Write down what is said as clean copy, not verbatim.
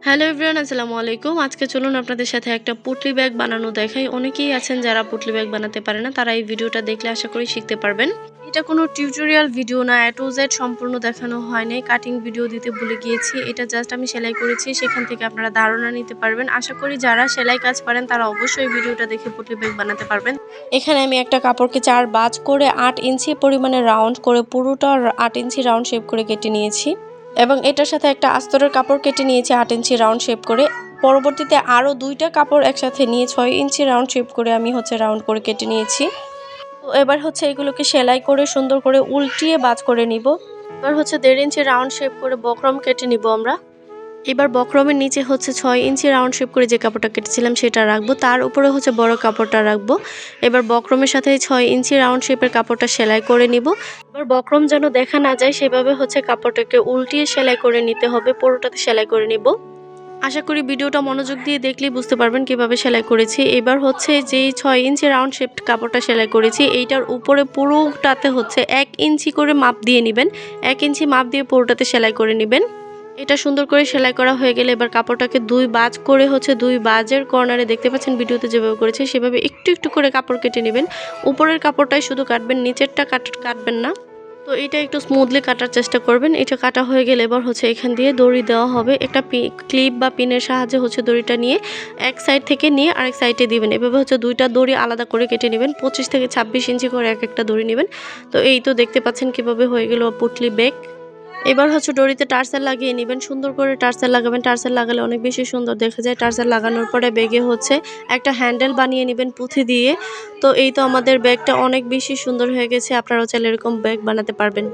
Hello everyone, আসসালামু আলাইকুম। আজকে চলুন আপনাদের সাথে একটা পুটলি ব্যাগ বানানো দেখাই। অনেকেই আছেন যারা পুটলি ব্যাগ বানাতে পারে না, তারা এই ভিডিওটা দেখলে আশা করি শিখতে পারবেন। এটা কোনো টিউটোরিয়াল ভিডিও না, A to Z সম্পূর্ণ দেখানো হয় নাই। কাটিং ভিডিও দিতে ভুলে গিয়েছি। এটা জাস্ট আমি সেলাই করেছি, সেখান থেকে আপনারা ধারণা নিতে পারবেন। আশা করি যারা সেলাই কাজ পারেন তারা অবশ্যই ভিডিওটা দেখে পুটলি ব্যাগ বানাতে পারবেন। এখানে আমি একটা কাপড়কে 4 ভাঁজ করে 8 ইঞ্চি পরিমাণে রাউন্ড করে পুরোটা 8 ইঞ্চি রাউন্ড শেপ করে কেটে নিয়েছি। এবং এটার সাথে একটা আস্তরের কাপড় কেটে নিয়েছি 8 ইঞ্চি রাউন্ড শেপ করে। পরবর্তীতে আরও 2টা কাপড় একসাথে নিয়ে 6 ইঞ্চি রাউন্ড শেপ করে আমি রাউন্ড করে কেটে নিয়েছি। তো এবার এগুলোকে সেলাই করে সুন্দর করে উল্টিয়ে ভাঁজ করে নিব। এবার 1.5 ইঞ্চি রাউন্ড শেপ করে বক্রম কেটে নিব আমরা। এবার বক্রমের নিচে 6 ইঞ্চি রাউন্ড শেপ করে যে কাপড়টা কেটেছিলাম সেটা রাখবো, তার উপরে বড় কাপড়টা রাখবো। এবার বক্রমের সাথে 6 ইঞ্চি রাউন্ড শেপের কাপড়টা সেলাই করে নিব। এবার বক্রম যেন দেখা না যায় সেভাবে কাপড়টাকে উল্টিয়ে সেলাই করে নিতে হবে, পুরোটাতে সেলাই করে নিব। আশা করি ভিডিওটা মনোযোগ দিয়ে দেখলেই বুঝতে পারবেন কিভাবে সেলাই করেছি। এবার যেই 6 ইঞ্চি রাউন্ড শেপ কাপড়টা সেলাই করেছি এইটার উপরে পুরোটাতে 1 ইঞ্চি করে মাপ দিয়ে নেবেন। 1 ইঞ্চি মাপ দিয়ে পুরোটাতে সেলাই করে নেবেন। এটা সুন্দর করে সেলাই করা হয়ে গেলে এবার কাপড়টাকে 2 ভাঁজ করে 2 ভাঁজের কর্নারে দেখতে পাচ্ছেন ভিডিওতে যেভাবে করেছি সেভাবে একটু একটু করে কাপড় কেটে নেবেন। উপরের কাপড়টাই শুধু কাটবেন, নিচেরটা কাটবেন না। তো এটা একটু স্মুথলি কাটার চেষ্টা করবেন। এটা কাটা হয়ে গেলে এবার এখান দিয়ে দড়ি দেওয়া হবে। একটা ক্লিপ বা পিনের সাহায্যে দড়িটা নিয়ে এক সাইড থেকে নিয়ে আরেক সাইডে দিবেন। এভাবে 2টা দড়ি আলাদা করে কেটে নেবেন। 25 থেকে 26 ইঞ্চি করে এক একটা দড়ি নেবেন। তো এই তো দেখতে পাচ্ছেন কিভাবে হয়ে গেল পুটলি ব্যাগ। এবার ডরিতে টার্সেল লাগিয়ে নেবেন। সুন্দর করে টার্সেল লাগাবেন। টার্সেল লাগালে অনেক বেশি সুন্দর দেখা যায়। টার্সেল লাগানোর পরে ব্যাগে একটা হ্যান্ডেল বানিয়ে নেবেন পুঁথি দিয়ে। তো এই তো আমাদের ব্যাগটা অনেক বেশি সুন্দর হয়ে গেছে। আপনারাও চাইলে এরকম ব্যাগ বানাতে পারবেন।